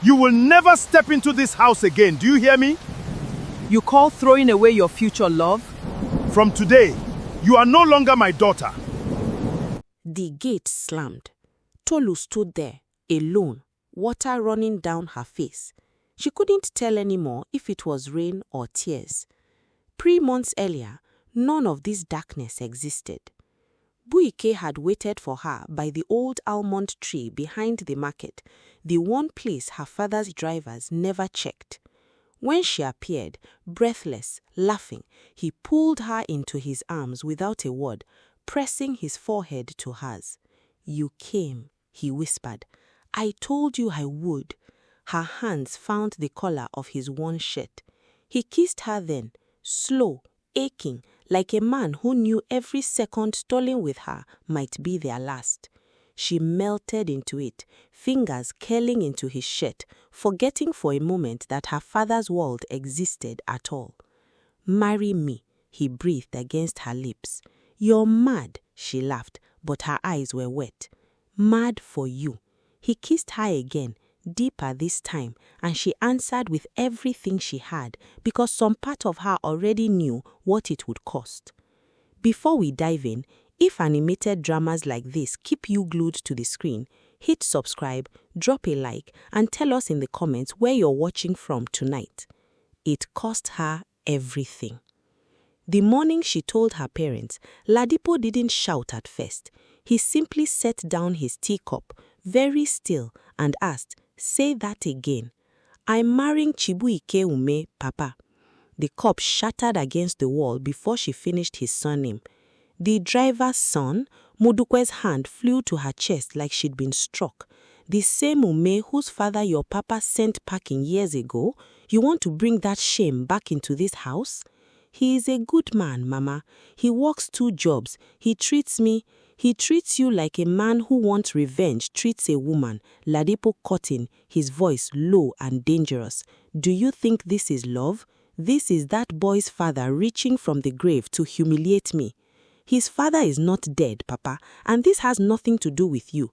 You will never step into this house again, do you hear me? You call throwing away your future love? From today, you are no longer my daughter. The gate slammed. Tolu stood there, alone, water running down her face. She couldn't tell anymore if it was rain or tears. 3 months earlier, none of this darkness existed. Buike had waited for her by the old almond tree behind the market, the one place her father's drivers never checked. When she appeared, breathless, laughing, he pulled her into his arms without a word, pressing his forehead to hers. "You came," he whispered. "I told you I would." Her hands found the collar of his worn shirt. He kissed her then, slow, aching, like a man who knew every second stolen with her might be their last. She melted into it, fingers curling into his shirt, forgetting for a moment that her father's world existed at all. "Marry me," he breathed against her lips. "You're mad," she laughed, but her eyes were wet. "Mad for you." He kissed her again, deeper this time, and she answered with everything she had, because some part of her already knew what it would cost. Before we dive in, if animated dramas like this keep you glued to the screen, hit subscribe, drop a like, and tell us in the comments where you're watching from tonight. It cost her everything. The morning she told her parents, Ladipo didn't shout at first. He simply set down his teacup, very still, and asked, "Say that again." "I'm marrying Chibuike Ume, Papa." The cup shattered against the wall before she finished his surname. The driver's son, Modukwe's hand flew to her chest like she'd been struck. "The same Ume whose father your papa sent packing years ago? You want to bring that shame back into this house?" "He is a good man, Mama. He works 2 jobs. He treats you like a man who wants revenge treats a woman," Ladipo cut in, his voice low and dangerous. "Do you think this is love? This is that boy's father reaching from the grave to humiliate me. His father is not dead, Papa, and this has nothing to do with you.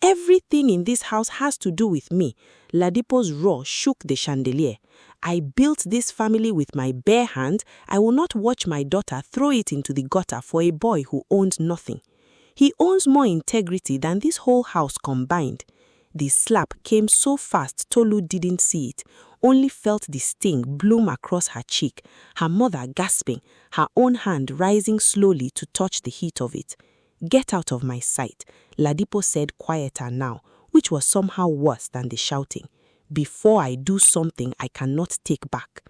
Everything in this house has to do with me." Ladipo's roar shook the chandelier. "I built this family with my bare hands. I will not watch my daughter throw it into the gutter for a boy who owns nothing. He owns more integrity than this whole house combined." The slap came so fast Tolu didn't see it, only felt the sting bloom across her cheek, her mother gasping, her own hand rising slowly to touch the heat of it. "Get out of my sight," Ladipo said quieter now, which was somehow worse than the shouting. "Before I do something I cannot take back."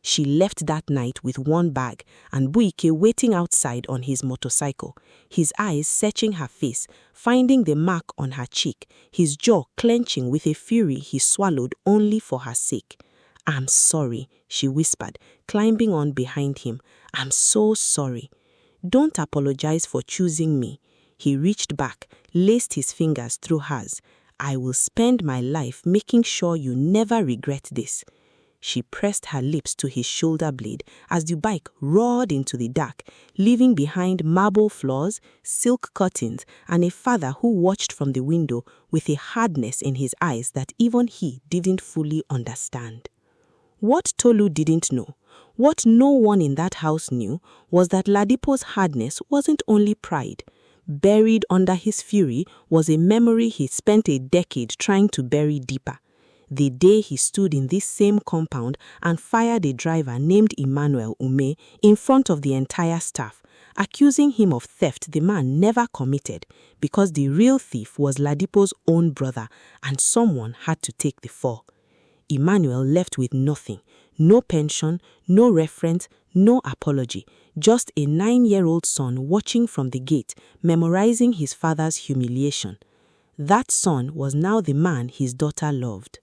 She left that night with one bag and Buike waiting outside on his motorcycle, his eyes searching her face, finding the mark on her cheek, his jaw clenching with a fury he swallowed only for her sake. "I'm sorry," she whispered, climbing on behind him. "I'm so sorry." "Don't apologize for choosing me." He reached back, laced his fingers through hers. "I will spend my life making sure you never regret this." She pressed her lips to his shoulder blade as the bike roared into the dark, leaving behind marble floors, silk curtains, and a father who watched from the window with a hardness in his eyes that even he didn't fully understand. What Tolu didn't know, what no one in that house knew, was that Ladipo's hardness wasn't only pride. Buried under his fury was a memory he spent a decade trying to bury deeper. The day he stood in this same compound and fired a driver named Emmanuel Ume in front of the entire staff, accusing him of theft the man never committed, because the real thief was Ladipo's own brother and someone had to take the fall. Emmanuel left with nothing, no pension, no reference, no apology, just a 9-year-old son watching from the gate, memorizing his father's humiliation. That son was now the man his daughter loved.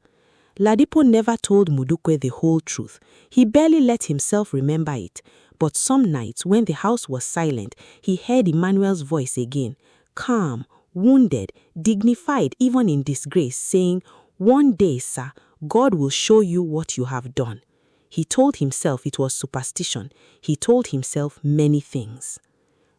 Ladipo never told Modukwe the whole truth. He barely let himself remember it. But some nights when the house was silent, he heard Emmanuel's voice again, calm, wounded, dignified even in disgrace, saying, "One day, sir, God will show you what you have done." He told himself it was superstition. He told himself many things.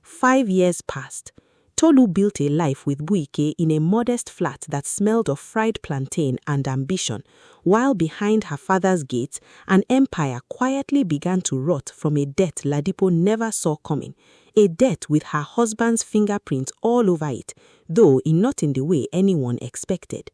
5 years passed. Tolu built a life with Buike in a modest flat that smelled of fried plantain and ambition, while behind her father's gate, an empire quietly began to rot from a debt Ladipo never saw coming, a debt with her husband's fingerprints all over it, though not in the way anyone expected.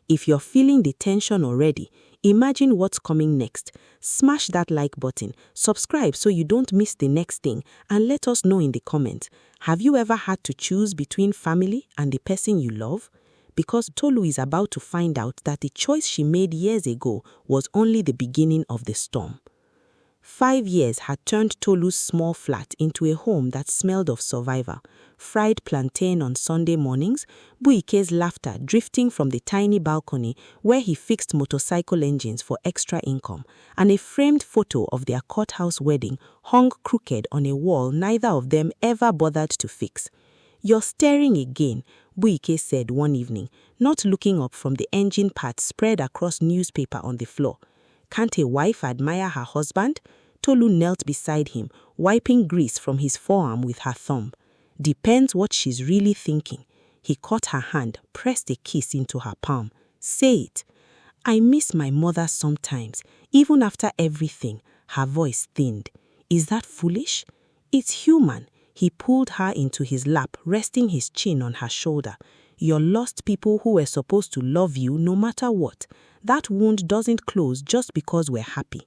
If you're feeling the tension already, imagine what's coming next. Smash that like button, subscribe so you don't miss the next thing, and let us know in the comments. Have you ever had to choose between family and the person you love? Because Tolu is about to find out that the choice she made years ago was only the beginning of the storm. 5 years had turned Tolu's small flat into a home that smelled of survival. Fried plantain on Sunday mornings, Buike's laughter drifting from the tiny balcony where he fixed motorcycle engines for extra income, and a framed photo of their courthouse wedding hung crooked on a wall neither of them ever bothered to fix. "You're staring again," Buike said one evening, not looking up from the engine parts spread across newspaper on the floor. "Can't a wife admire her husband?" Tolu knelt beside him, wiping grease from his forearm with her thumb. "Depends what she's really thinking." He caught her hand, pressed a kiss into her palm. "Say it." "I miss my mother sometimes, even after everything." Her voice thinned. "Is that foolish?" "It's human." He pulled her into his lap, resting his chin on her shoulder. "You're lost people who were supposed to love you no matter what. That wound doesn't close just because we're happy."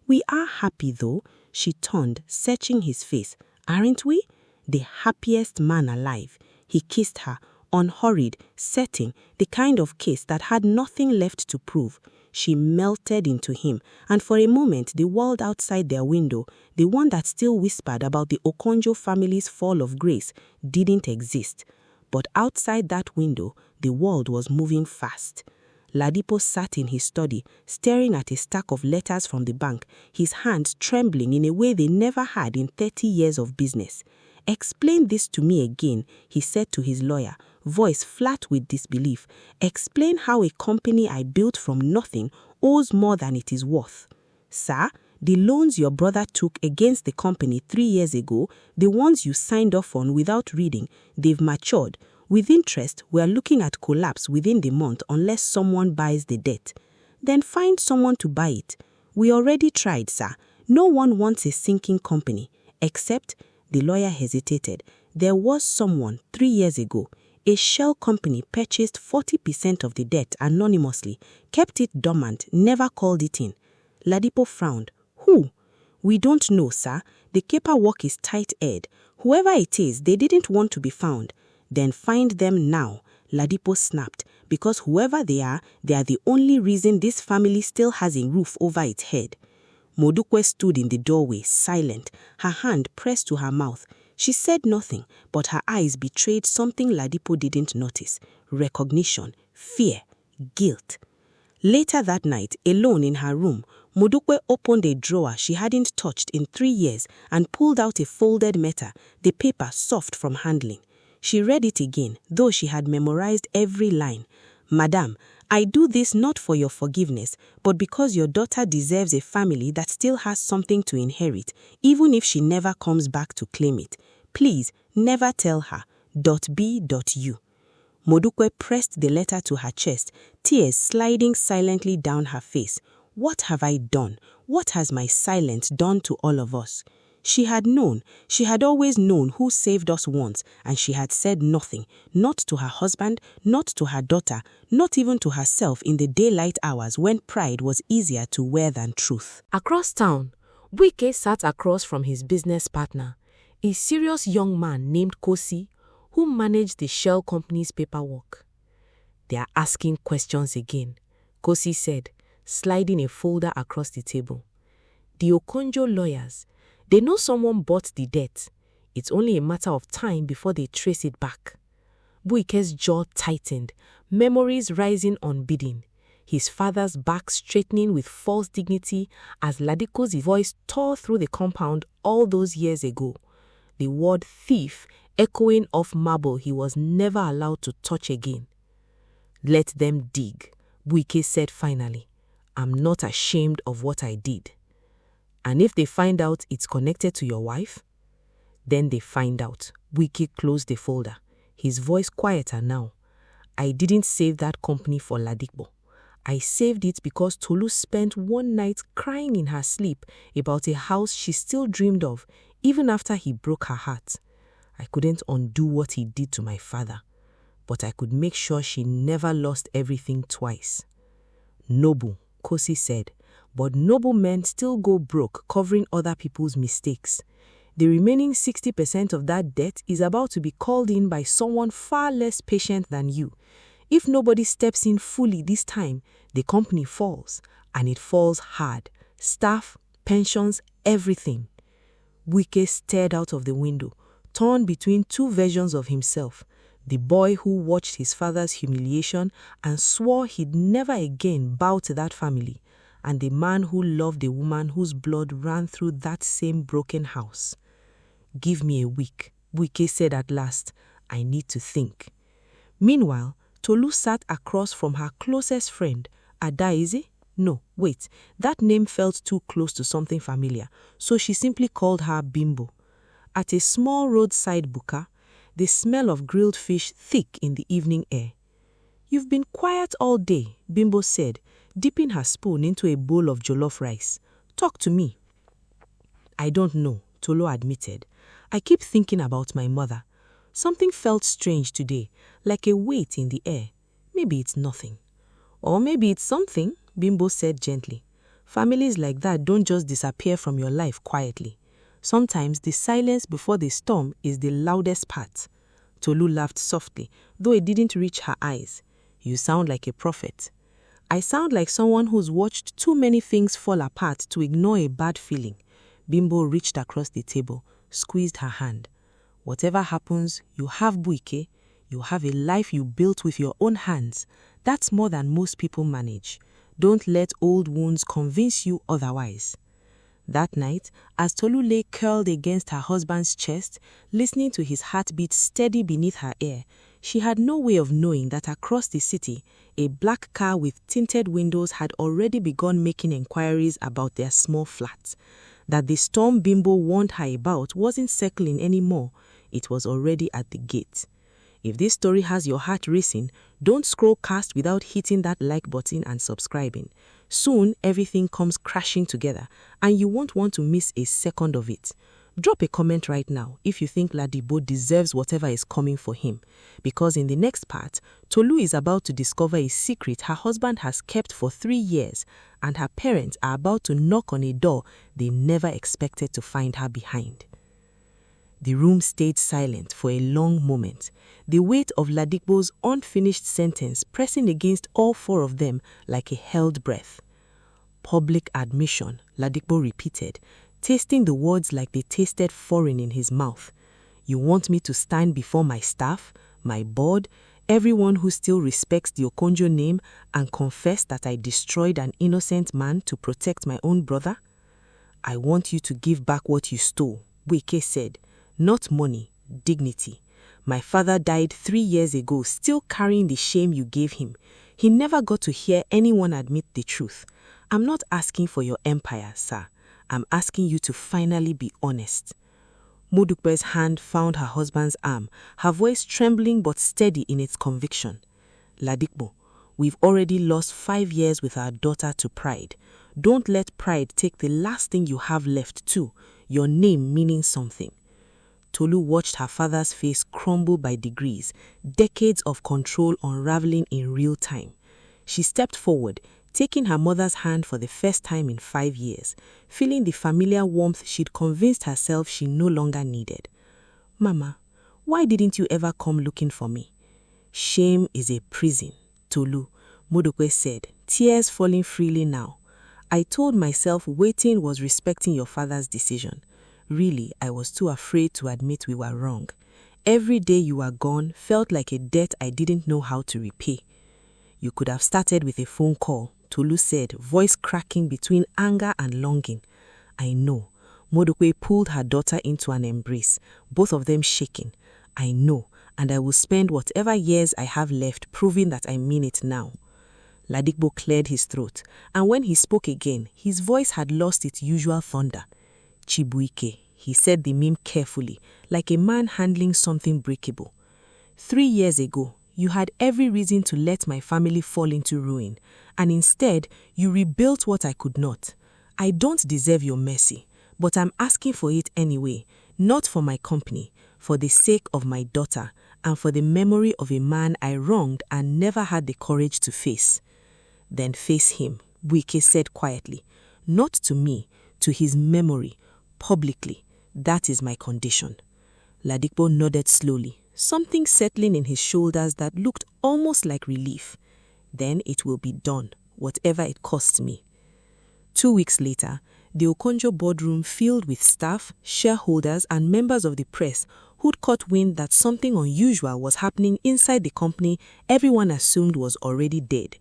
"We are happy though." She turned, searching his face. "Aren't we?" "The happiest man alive." He kissed her, unhurried, setting, the kind of kiss that had nothing left to prove. She melted into him, and for a moment the world outside their window, the one that still whispered about the Okonjo family's fall of grace, didn't exist. But outside that window, the world was moving fast. Ladipo sat in his study, staring at a stack of letters from the bank, his hands trembling in a way they never had in 30 years of business. "Explain this to me again," he said to his lawyer, voice flat with disbelief. "Explain how a company I built from nothing owes more than it is worth." "Sir, the loans your brother took against the company 3 years ago, the ones you signed off on without reading, they've matured. With interest, we're looking at collapse within the month unless someone buys the debt." "Then find someone to buy it." "We already tried, sir. No one wants a sinking company. Except," the lawyer hesitated, "there was someone 3 years ago. A shell company purchased 40% of the debt anonymously, kept it dormant, never called it in." Ladipo frowned. "Who?" "We don't know, sir. The paperwork is tight-eared. Whoever it is, they didn't want to be found." "Then find them now," Ladipo snapped, "because whoever they are the only reason this family still has a roof over its head." Modukwe stood in the doorway, silent, her hand pressed to her mouth. She said nothing, but her eyes betrayed something Ladipo didn't notice: recognition, fear, guilt. Later that night, alone in her room, Modukwe opened a drawer she hadn't touched in 3 years and pulled out a folded letter, the paper soft from handling. She read it again, though she had memorized every line. "Madam, I do this not for your forgiveness, but because your daughter deserves a family that still has something to inherit, even if she never comes back to claim it. Please, never tell her. .b.u." Modukwe pressed the letter to her chest, tears sliding silently down her face. "What have I done? What has my silence done to all of us?" She had known, she had always known who saved us once, and she had said nothing, not to her husband, not to her daughter, not even to herself in the daylight hours when pride was easier to wear than truth. Across town, Buike sat across from his business partner, a serious young man named Kosi, who managed the shell company's paperwork. "They are asking questions again," Kosi said, sliding a folder across the table. "The Okonjo lawyers, they know someone bought the debt. It's only a matter of time before they trace it back." Buike's jaw tightened, memories rising unbidden. His father's back straightening with false dignity as Ladiko's voice tore through the compound all those years ago. The word thief echoing off marble he was never allowed to touch again. "Let them dig," Buike said finally. "I'm not ashamed of what I did." "And if they find out it's connected to your wife?" "Then they find out." Buike closed the folder. his voice quieter now. I didn't save that company for Ladikbo. I saved it because Tolu spent one night crying in her sleep about a house she still dreamed of, even after he broke her heart. I couldn't undo what he did to my father, but I could make sure she never lost everything twice. Noble, Kosi said, but noble men still go broke covering other people's mistakes. The remaining 60% of that debt is about to be called in by someone far less patient than you. If nobody steps in fully this time, the company falls, and it falls hard. Staff, pensions, everything. Wike stared out of the window, torn between two versions of himself. The boy who watched his father's humiliation and swore he'd never again bow to that family, and the man who loved a woman whose blood ran through that same broken house. "Give me a week," Wike said at last. "I need to think." Meanwhile, Tolu sat across from her closest friend, Adaize. No, wait, that name felt too close to something familiar, so she simply called her Bimbo. At a small roadside buka, the smell of grilled fish thick in the evening air. "You've been quiet all day," Bimbo said, dipping her spoon into a bowl of jollof rice. "Talk to me." "I don't know," Tolu admitted. "I keep thinking about my mother. Something felt strange today, like a weight in the air. Maybe it's nothing." "Or maybe it's something," Bimbo said gently. "Families like that don't just disappear from your life quietly. Sometimes the silence before the storm is the loudest part." Tolu laughed softly, though it didn't reach her eyes. "You sound like a prophet." "I sound like someone who's watched too many things fall apart to ignore a bad feeling." Bimbo reached across the table, squeezed her hand. "Whatever happens, you have Buike. You have a life you built with your own hands. That's more than most people manage. Don't let old wounds convince you otherwise." That night, as Tolu lay curled against her husband's chest, listening to his heartbeat steady beneath her ear, she had no way of knowing that across the city, a black car with tinted windows had already begun making inquiries about their small flat. That the storm Bimbo warned her about wasn't circling anymore. It was already at the gate. If this story has your heart racing, don't scroll past without hitting that like button and subscribing. Soon, everything comes crashing together, and you won't want to miss a second of it. Drop a comment right now if you think Ladibo deserves whatever is coming for him, because in the next part, Tolu is about to discover a secret her husband has kept for 3 years, and her parents are about to knock on a door they never expected to find her behind. The room stayed silent for a long moment, the weight of Ladikbo's unfinished sentence pressing against all 4 of them like a held breath. "Public admission," Ladikbo repeated, tasting the words like they tasted foreign in his mouth. "You want me to stand before my staff, my board, everyone who still respects the Okonjo name and confess that I destroyed an innocent man to protect my own brother?" "I want you to give back what you stole," Wike said. "Not money, dignity. My father died 3 years ago, still carrying the shame you gave him. He never got to hear anyone admit the truth. I'm not asking for your empire, sir. I'm asking you to finally be honest." Modukbe's hand found her husband's arm, her voice trembling but steady in its conviction. "Ladikbo, we've already lost 5 years with our daughter to pride. Don't let pride take the last thing you have left too, your name meaning something." Tolu watched her father's face crumble by degrees, decades of control unraveling in real time. She stepped forward, taking her mother's hand for the first time in 5 years, feeling the familiar warmth she'd convinced herself she no longer needed. "Mama, why didn't you ever come looking for me?" "Shame is a prison, Tolu," Modukwe said, tears falling freely now. "I told myself waiting was respecting your father's decision. Really, I was too afraid to admit we were wrong. Every day you were gone felt like a debt I didn't know how to repay." "You could have started with a phone call," Tolu said, voice cracking between anger and longing. "I know." Modukwe pulled her daughter into an embrace, both of them shaking. "I know, and I will spend whatever years I have left proving that I mean it now." Ladikbo cleared his throat, and when he spoke again, his voice had lost its usual thunder. "Chibuike," he said the meme carefully, like a man handling something breakable. 3 years ago, you had every reason to let my family fall into ruin, and instead, you rebuilt what I could not. I don't deserve your mercy, but I'm asking for it anyway, not for my company, for the sake of my daughter, and for the memory of a man I wronged and never had the courage to face. Then face him, Wike said quietly. Not to me, to his memory, publicly. That is my condition. Ladipo nodded slowly, something settling in his shoulders that looked almost like relief. Then it will be done, whatever it costs me. 2 weeks later, the Okonjo boardroom filled with staff, shareholders, and members of the press who'd caught wind that something unusual was happening inside the company everyone assumed was already dead.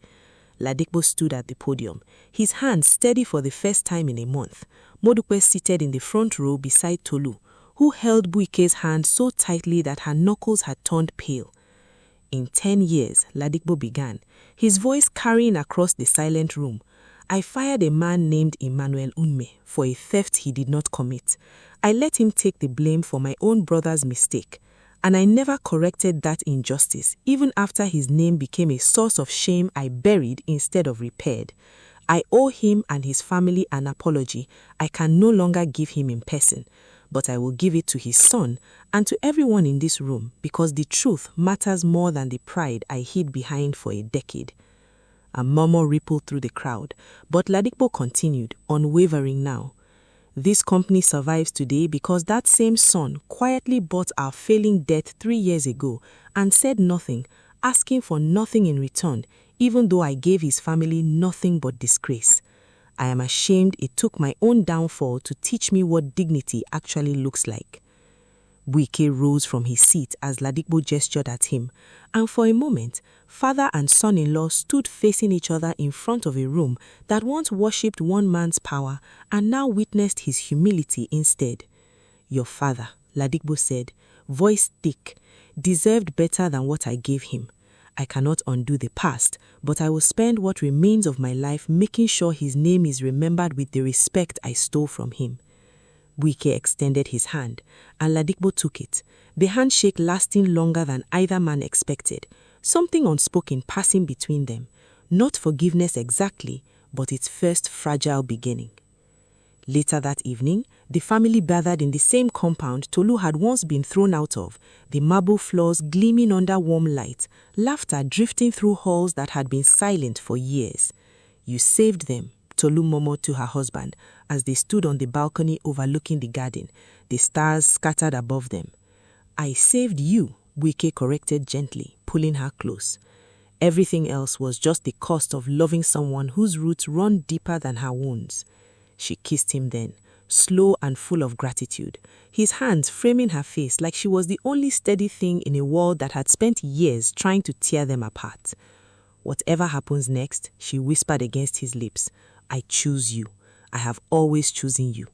Ladipo stood at the podium, his hands steady for the first time in a month. Modupe seated in the front row beside Tolu, who held Buike's hand so tightly that her knuckles had turned pale. In 10 years, Ladipo began, his voice carrying across the silent room. I fired a man named Emmanuel Unme for a theft he did not commit. I let him take the blame for my own brother's mistake. And I never corrected that injustice, even after his name became a source of shame I buried instead of repaired. I owe him and his family an apology I can no longer give him in person, but I will give it to his son and to everyone in this room because the truth matters more than the pride I hid behind for a decade. A murmur rippled through the crowd, but Ladipo continued, unwavering now. This company survives today because that same son quietly bought our failing debt 3 years ago and said nothing, asking for nothing in return, even though I gave his family nothing but disgrace. I am ashamed it took my own downfall to teach me what dignity actually looks like. Buike rose from his seat as Ladipo gestured at him, and for a moment, father and son-in-law stood facing each other in front of a room that once worshipped one man's power and now witnessed his humility instead. Your father, Ladipo said, voice thick, deserved better than what I gave him. I cannot undo the past, but I will spend what remains of my life making sure his name is remembered with the respect I stole from him. Buike extended his hand, and Ladipo took it, the handshake lasting longer than either man expected, something unspoken passing between them. Not forgiveness exactly, but its first fragile beginning. Later that evening, the family gathered in the same compound Tolu had once been thrown out of, the marble floors gleaming under warm light, laughter drifting through halls that had been silent for years. You saved them, Tolu murmured to her husband as they stood on the balcony overlooking the garden, the stars scattered above them. I saved you, Buike corrected gently, pulling her close. Everything else was just the cost of loving someone whose roots run deeper than her wounds. She kissed him then, slow and full of gratitude, his hands framing her face like she was the only steady thing in a world that had spent years trying to tear them apart. Whatever happens next, she whispered against his lips, I choose you. I have always chosen you.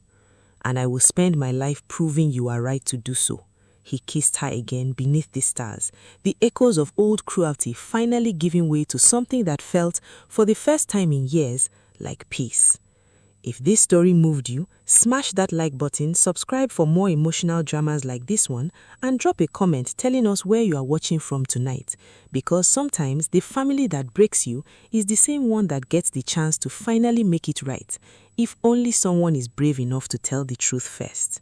And I will spend my life proving you are right to do so. He kissed her again beneath the stars, the echoes of old cruelty finally giving way to something that felt, for the first time in years, like peace. If this story moved you, smash that like button, subscribe for more emotional dramas like this one, and drop a comment telling us where you are watching from tonight. Because sometimes the family that breaks you is the same one that gets the chance to finally make it right, if only someone is brave enough to tell the truth first.